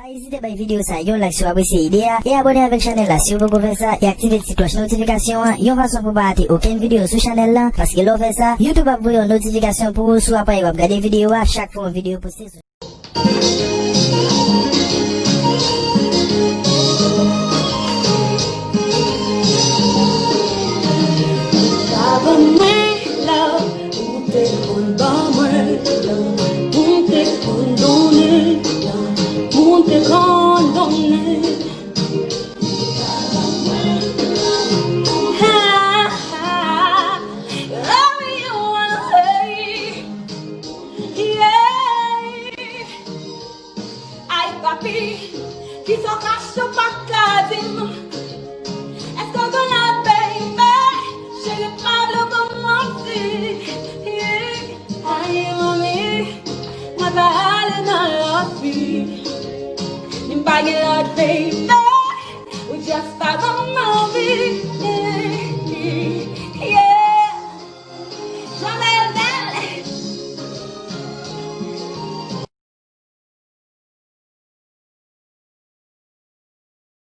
Pas hésiter à vidéo ça, yon like sur apprécier idée et abonner avec chaîne là si vous pouvez faire ça et activer la petite cloche notification. Yon façon pour pas rater aucune vidéo sur chaîne là parce que l'on fait ça, YouTube va vous une notification pour vous soit après vous regarder vidéo à chaque fois une vidéo postée. Qui s'en cache pas cadim. Est-ce qu'on a baby? Je ne parle pas mentir. Aïe mamie, ma balle dans la vie. Ni bague la baby, we just pas dans ma vie.